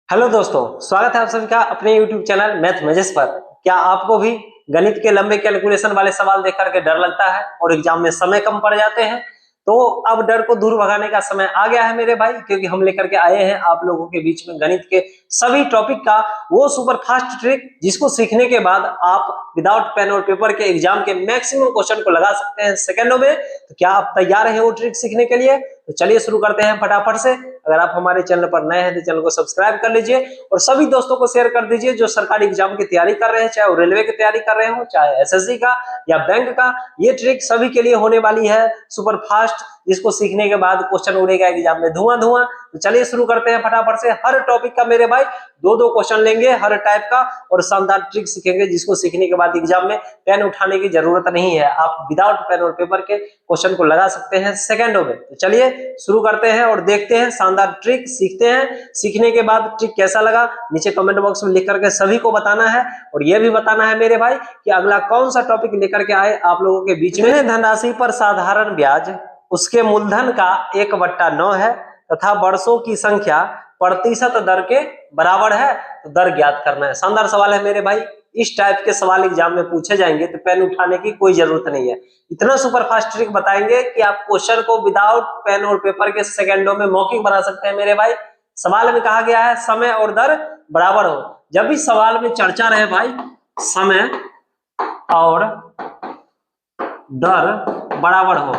Hello दोस्तों, स्वागत है आप सभी का अपने YouTube चैनल मैथ मजेस पर। क्या आपको भी गणित के लंबे कैलकुलेशन वाले सवाल देख करके डर लगता है और एग्जाम में समय कम पड़ जाते हैं? तो अब डर को दूर भगाने का समय आ गया है मेरे भाई, क्योंकि हम लेकर के आए हैं आप लोगों के बीच में गणित के सभी टॉपिक का वो सुपर फास्ट ट्रिक, जिसको सीखने के बाद आप विदाउट पेन और पेपर के एग्जाम के मैक्सिमम क्वेश्चन को लगा सकते हैं सेकंडों में। तो क्या आप तैयार हैं वो ट्रिक सीखने के लिए? तो चलिए शुरू करते हैं फटाफट से। अगर आप हमारे चैनल पर नए हैं तो चैनल को सब्सक्राइब कर लीजिए और सभी दोस्तों को शेयर कर दीजिए जो सरकारी एग्जाम की तैयारी कर रहे हैं, चाहे वो रेलवे की तैयारी कर रहे हो, चाहे एसएससी का या बैंक का। ये ट्रिक सभी के लिए होने वाली है सुपर फास्ट, जिसको सीखने के बाद क्वेश्चन उड़ेगा एग्जाम में धुआं धुआं। तो चलिए शुरू करते हैं फटाफट से। हर टॉपिक का मेरे भाई दो दो क्वेश्चन लेंगे हर टाइप का, और शानदार ट्रिक सीखेंगे जिसको सीखने के बाद एग्जाम में पेन उठाने की जरूरत नहीं है। आप विदाउट पेन और पेपर के क्वेश्चन को लगा सकते हैं सेकंडों में। तो चलिए शुरू करते हैं और देखते हैं शानदार ट्रिक सीखते हैं। सीखने के बाद ट्रिक कैसा लगा नीचे कमेंट बॉक्स में लिख करके सभी को बताना है, और यह भी बताना है मेरे भाई कि अगला कौन सा टॉपिक लेकर के आए आप लोगों के बीच में। धनराशि पर साधारण ब्याज उसके मूलधन का 1/9 है तथा वर्षों की संख्या प्रतिशत दर के बराबर है, तो दर ज्ञात करना है। शानदार सवाल है मेरे भाई। इस टाइप के सवाल एग्जाम में पूछे जाएंगे तो पेन उठाने की कोई जरूरत नहीं है। इतना सुपर फास्ट ट्रिक बताएंगे कि आप क्वेश्चन को विदाउट पेन और पेपर के सेकंडों में मौखिक बना सकते हैं मेरे भाई। सवाल में कहा गया है समय और दर बराबर हो। जब भी सवाल में चर्चा रहे भाई समय और दर बराबर हो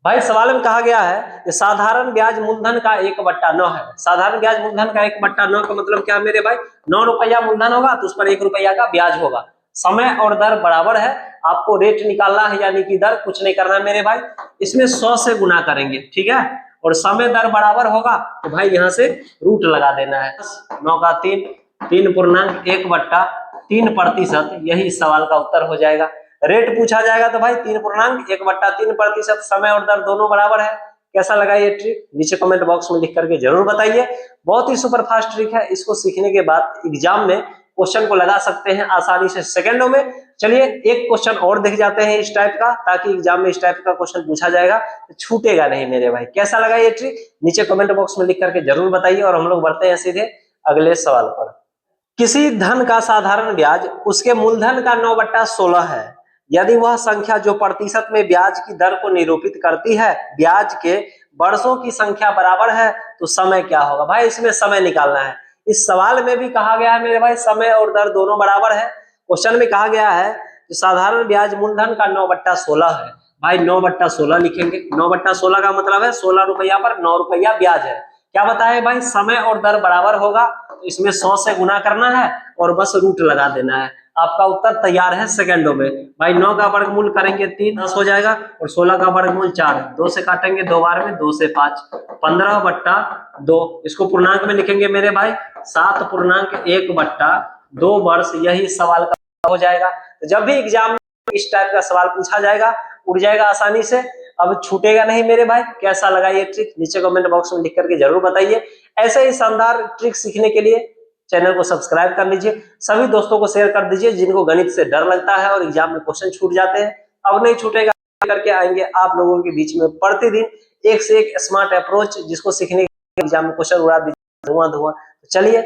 भाई, सवाल में कहा गया है कि साधारण ब्याज मूलधन का 1/9 है। साधारण ब्याज मूलधन का 1/9 का मतलब क्या है मेरे भाई? 9 रुपया मूलधन होगा तो उस पर 1 रुपया का ब्याज होगा। समय और दर बराबर है, आपको रेट निकालना है यानी कि दर, कुछ नहीं करना है मेरे भाई। इसमें 100 से गुना करेंगे, ठीक है। और समय दर बराबर होगा तो भाई यहाँ से रूट लगा देना है। 9 का 3, 3/1/3%, यही इस सवाल का उत्तर हो जाएगा। रेट पूछा जाएगा तो भाई 3/1/3%। समय और दर दोनों बराबर है। कैसा लगा ये ट्रिक नीचे कमेंट बॉक्स में लिख करके जरूर बताइए। बहुत ही सुपर फास्ट ट्रिक है, इसको सीखने के बाद एग्जाम में क्वेश्चन को लगा सकते हैं आसानी से सेकंडों में। चलिए एक क्वेश्चन और देख जाते हैं इस टाइप का, ताकि एग्जाम में इस टाइप का क्वेश्चन पूछा जाएगा तो छूटेगा नहीं मेरे भाई। कैसा लगा ये ट्रिक नीचे कमेंट बॉक्स में लिख करके जरूर बताइए, और हम लोग बढ़ते हैं सीधे अगले सवाल पर। किसी धन का साधारण ब्याज उसके मूलधन का 9/16 है। यदि वह संख्या जो प्रतिशत में ब्याज की दर को निरूपित करती है ब्याज के वर्षों की संख्या बराबर है, तो समय क्या होगा? भाई इसमें समय निकालना है। इस सवाल में भी कहा गया है मेरे भाई समय और दर दोनों बराबर है। क्वेश्चन में कहा गया है कि साधारण ब्याज मूलधन का 9/16 है। भाई 9/16 लिखेंगे। 9/16 का मतलब है 16 रुपया पर 9 रुपया ब्याज है। क्या बताए भाई? समय और दर बराबर होगा तो इसमें 100 से गुना करना है और बस रूट लगा देना है। आपका उत्तर तैयार है सेकंडों में। भाई 9 का वर्गमूल करेंगे 3, 10 हो जाएगा, और 16 का वर्गमूल 4, 2 से काटेंगे 2 बार में, 2 से 5, 15/2। इसको पूर्णांक में लिखेंगे मेरे भाई 7.1/2 वर्ष, यही सवाल का हो जाएगा। तो जब भी एग्जाम में इस टाइप का सवाल पूछा जाएगा उड़ जाएगा आसानी से, अब छूटेगा नहीं मेरे भाई। कैसा लगा ये ट्रिक नीचे कमेंट बॉक्स में लिख करके जरूर बताइए। ऐसे ही शानदार ट्रिक सीखने के लिए चैनल को सब्सक्राइब कर लीजिए, सभी दोस्तों को शेयर कर दीजिए जिनको गणित से डर लगता है और एग्जाम में क्वेश्चन छूट जाते हैं। अब नहीं छूटेगा, करके आएंगे आप लोगों के बीच में प्रतिदिन एक से एक स्मार्ट अप्रोच, जिसको सीखने के एग्जाम में क्वेश्चन उड़ा दीजिए धुआं धुआं। तो चलिए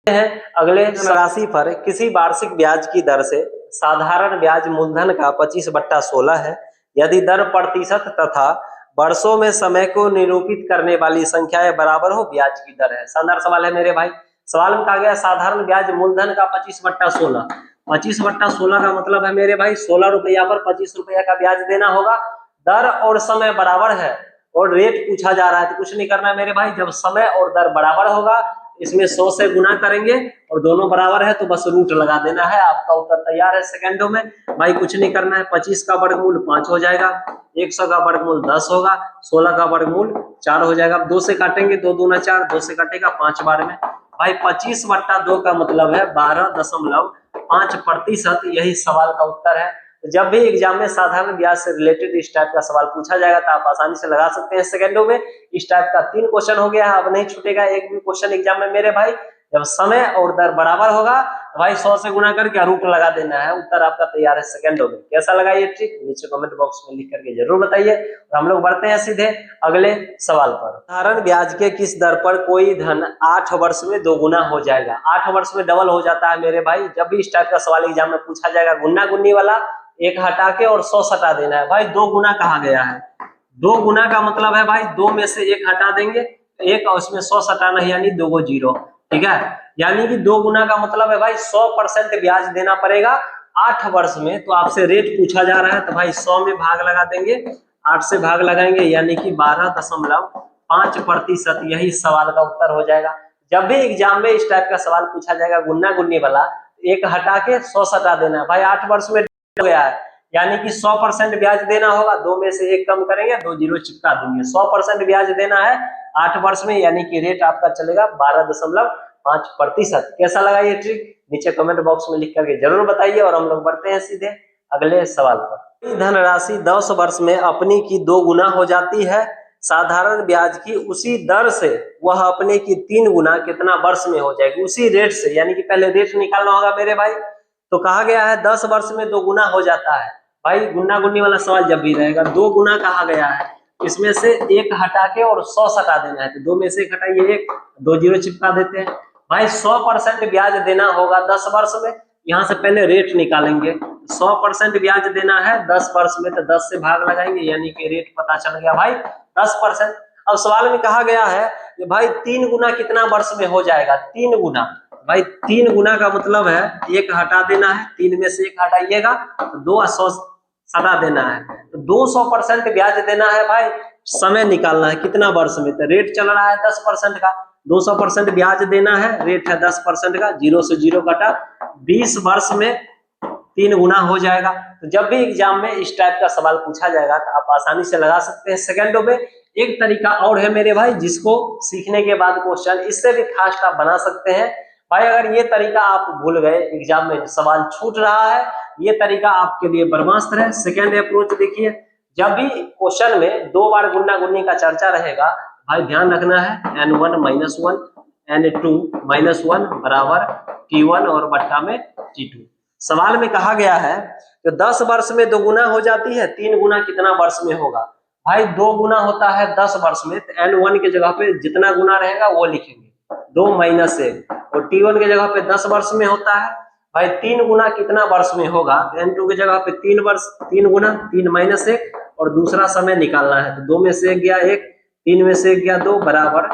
हैं अगले राशि पर। किसी वार्षिक ब्याज की दर से साधारण ब्याज मूलधन का 25/16 है। यदि दर प्रतिशत तथा वर्षों में समय को निरूपित करने वाली संख्याएं बराबर हो ब्याज की दर है। शानदार सवाल है मेरे भाई। सवाल में कहा गया साधारण ब्याज मूलधन का 25/16। 25/16 का मतलब है मेरे भाई 16 रुपया पर 25 रुपया का ब्याज देना होगा। दर और समय बराबर है और रेट पूछा जा रहा है तो कुछ नहीं करना है मेरे भाई। जब समय और दर बराबर होगा इसमें 100 से गुना करेंगे और दोनों बराबर है तो बस रूट लगा देना है। आपका उत्तर तैयार है सेकंडों में। भाई कुछ नहीं करना है। 25 का वर्गमूल 5 हो जाएगा, 100 का वर्गमूल 10 होगा, 16 का वर्गमूल 4 हो जाएगा। 2 से काटेंगे 2 दूना 4, 2 से काटेगा 5 बार में। भाई 25/2 का मतलब है 12.5%, यही सवाल का उत्तर है। जब भी एग्जाम में साधारण ब्याज से रिलेटेड इस टाइप का सवाल पूछा जाएगा तो आप आसानी से लगा सकते हैं सेकंडों में। इस टाइप का 3 क्वेश्चन हो गया है, अब नहीं छूटेगा एक भी क्वेश्चन एग्जाम में मेरे भाई। जब समय और दर बराबर होगा तो भाई 100 से गुना करके रूट लगा देना है। उत्तर आपका तैयार है सेकंडों में। कैसा लगा ये ट्रिक नीचे कमेंट बॉक्स में लिख करके जरूर बताइए। और हम लोग बढ़ते हैं सीधे अगले सवाल पर। साधारण ब्याज के किस दर पर कोई धन 8 वर्ष में दोगुना हो जाएगा? 8 वर्ष में डबल हो जाता है मेरे भाई। जब भी इस टाइप का सवाल एग्जाम में पूछा जाएगा, गुन्ना गुन्नी वाला एक हटा के और 100 सटा देना है। भाई दो गुना कहा गया है, दो गुना का मतलब है भाई दो में से एक हटा देंगे एक और उसमें 100 सटाना है, यानी दो गो जीरो। ठीक है, यानी कि दो गुना का मतलब है भाई 100% ब्याज देना पड़ेगा 8 वर्ष में। तो आपसे रेट पूछा जा रहा है तो भाई 100 में भाग लगा देंगे, 8 से भाग लगाएंगे, यानी कि 12.5%। यही सवाल का उत्तर हो जाएगा। जब भी एग्जाम में इस टाइप का सवाल पूछा जाएगा गुन्ना गुन्नी वाला, एक हटा के 100 सटा देना है। भाई 8 वर्ष में हो गया है, यानी कि 100% ब्याज देना होगा, दो में से एक कम करेंगे, दो जीरो चिपका देंगे। 100% ब्याज देना है 8 वर्ष में, यानी कि रेट आपका चलेगा 12.5%। कैसा लगा ये ट्रिक नीचे कमेंट बॉक्स में लिख करके जरूर बताइए। और हम लोग बढ़ते हैं सीधे अगले सवाल पर। धनराशि 10 वर्ष में अपनी की 2 गुना हो जाती है, साधारण ब्याज की उसी दर से वह अपने की 3 गुना कितना वर्ष में हो जाएगी? उसी रेट से, यानी कि पहले रेट निकालना होगा मेरे भाई। तो कहा गया है 10 वर्ष में 2 गुना हो जाता है। भाई गुन्ना गुन्नी वाला सवाल जब भी रहेगा 2 गुना कहा गया है, इसमें से एक हटा के और 100 सटा देना है। तो दो में से एक हटाइए एक, दो जीरो चिपका देते हैं। भाई 100% ब्याज देना होगा 10 वर्ष में। यहाँ से पहले रेट निकालेंगे, 100% ब्याज देना है 10 वर्ष में, तो 10 से भाग लगाएंगे, यानी कि रेट पता चल गया भाई 10%। अब सवाल में कहा गया है कि भाई 3 गुना कितना वर्ष में हो जाएगा? 3 गुना, भाई 3 गुना का मतलब है एक हटा देना है, 3 में से एक हटाइएगा तो 200 सटा देना है। तो 200% ब्याज देना है भाई। समय निकालना है कितना वर्ष में, तो रेट चल रहा है 10% का, 200% ब्याज देना है, रेट है 10% का, जीरो से जीरो कटा, 20 वर्ष में 3 गुना हो जाएगा। तो जब भी एग्जाम में इस टाइप का सवाल पूछा जाएगा तो आप आसानी से लगा सकते हैं सेकंडों में। एक तरीका और है मेरे भाई, जिसको सीखने के बाद क्वेश्चन इससे भी फास्ट आप बना सकते हैं। भाई अगर ये तरीका आप भूल गए, एग्जाम में सवाल छूट रहा है, ये तरीका आपके लिए ब्रह्मास्त्र है। सेकेंड अप्रोच देखिए, जब भी क्वेश्चन में 2 बार गुन्ना गुन्नी का चर्चा रहेगा, भाई ध्यान रखना है n1 - 1 n2 - 1 बराबर t1 और बट्टा में t2। सवाल में कहा गया है कि 10 वर्ष में 2 गुना हो जाती है, 3 गुना कितना वर्ष में होगा? भाई 2 गुना होता है 10 वर्ष में, तो n1 के जगह पे जितना गुना रहेगा वो लिखेंगे, 2 - 1, और t1 के जगह पे 10 वर्ष में होता है। भाई 3 गुना कितना वर्ष में होगा? n2 की जगह पे 3 वर्ष, 3 गुना 3 - 1, और दूसरा समय निकालना है। तो 2 में से 1 गया 1, 3 में से 1 गया 2 बराबर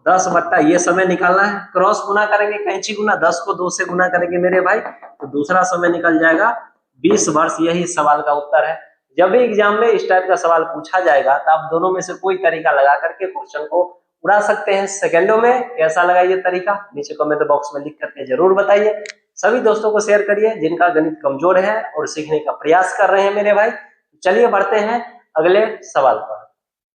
10 बट्टा ये समय निकालना है। क्रॉस गुना करेंगे, कैंची गुना, 10 को 2 से गुना करेंगे मेरे भाई, तो दूसरा समय निकल जाएगा 20 वर्ष। यही सवाल का उत्तर है। जब भी एग्जाम में इस टाइप का सवाल पूछा जाएगा तो आप दोनों में से कोई तरीका लगा करके क्वेश्चन को उड़ा सकते हैं सेकंडों में। कैसा लगा ये तरीका नीचे कमेंट बॉक्स में लिख करके जरूर बताइए। सभी दोस्तों को शेयर करिए जिनका गणित कमजोर है और सीखने का प्रयास कर रहे हैं मेरे भाई। चलिए बढ़ते हैं अगले सवाल पर।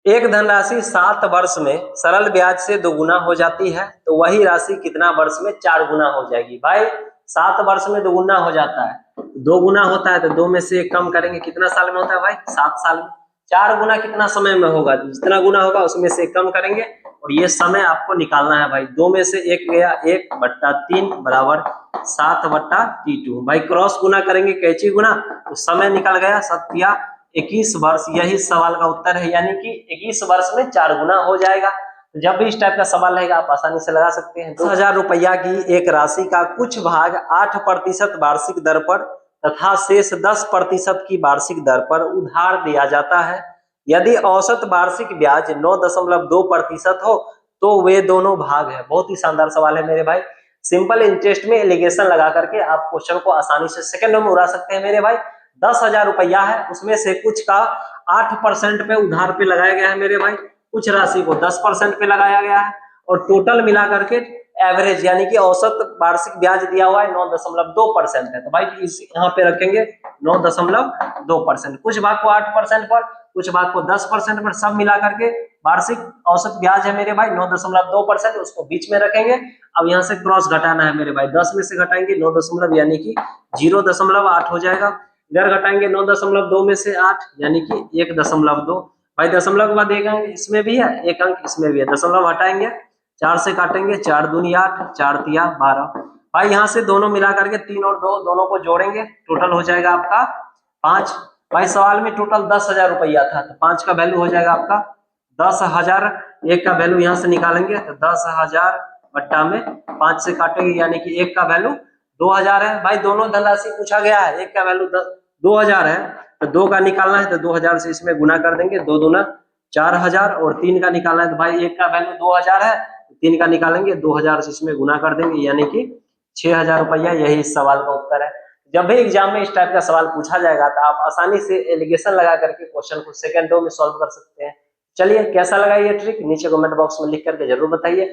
एक धनराशि 7 वर्ष में सरल ब्याज से 2 गुना हो जाती है, तो वही राशि कितना वर्ष में 4 गुना हो जाएगी? भाई 7 वर्ष में 2 गुना हो जाता है, 2 गुना होता है तो 2 में से 1 कम करेंगे, कितना साल में होता है भाई? 7 साल में। 4 गुना कितना समय में होगा? जितना गुना होगा उसमें से 1 कम करेंगे, और ये समय आपको निकालना है भाई। 2 में से 1 गया 1 बट्टा 3 बराबर 7 बट्टा t2। भाई क्रॉस गुना करेंगे, कैची गुना, तो समय निकल गया 7 × 21 वर्ष। यही सवाल का उत्तर है, यानी कि 21 वर्ष में 4 गुना हो जाएगा। तो जब भी इस टाइप का सवाल रहेगा आप आसानी से लगा सकते हैं। 10,000 रुपया की एक राशि का कुछ भाग 8% वार्षिक दर पर तथा शेष 10% की वार्षिक दर पर उधार दिया जाता है। यदि औसत वार्षिक ब्याज 9.2% हो तो वे दोनों भाग है। बहुत ही शानदार सवाल है मेरे भाई। सिंपल इंटरेस्ट में एलिगेशन लगा करके आप क्वेश्चन को आसानी से सेकंडों में उड़ा सकते हैं मेरे भाई। 10,000 रुपया है, उसमें से कुछ का 8% पे उधार पे लगाया गया है मेरे भाई, कुछ राशि को 10% पे लगाया गया है, और टोटल मिला करके एवरेज यानी कि औसत वार्षिक ब्याज दिया हुआ है 9.2% है। तो भाई इस यहाँ पे रखेंगे 9.2%। कुछ भाग को 8% पर, कुछ भाग को 10% पर, सब मिला करके वार्षिक औसत ब्याज है मेरे भाई 9.2%, उसको बीच में रखेंगे। अब यहाँ से क्रॉस घटाना है मेरे भाई, 10 में से घटाएंगे 9 यानी कि 0.8 हो जाएगा। इधर घटाएंगे 9.2 में से 8 यानी कि 1.2। भाई दशमलव के बाद एक अंक इसमें भी है, एक अंक इसमें भी है, दशमलव हटाएंगे 4 से काटेंगे, 4 दूनी 8, 4 तिया 12। भाई यहाँ से दोनों मिला करके 3 और 2 दोनों को जोड़ेंगे, टोटल हो जाएगा आपका 5। भाई सवाल में टोटल 10,000 रुपया था, तो 5 का वैल्यू हो जाएगा आपका 10,000। एक का वैल्यू यहाँ से निकालेंगे तो 10,000 बट्टा में 5 से काटेंगे, यानी कि एक का वैल्यू 2,000 है। भाई दोनों धनराशि पूछा गया है, एक का वैल्यू 2,000 है, तो 2 का निकालना है तो 2,000 से इसमें गुना कर देंगे, 2 दूना 4,000। और 3 का निकालना है तो भाई एक का वैल्यू 2,000 है, 3 का निकालेंगे, 2,000 से इसमें गुना कर देंगे, यानी कि 6,000 रुपया। यही इस सवाल का उत्तर है। जब भी एग्जाम में इस टाइप का सवाल पूछा जाएगा तो आप आसानी से एलिगेशन लगा करके क्वेश्चन को सेकंडों में सॉल्व कर सकते हैं। चलिए कैसा लगा ये ट्रिक नीचे कमेंट बॉक्स में लिख करके जरूर बताइए।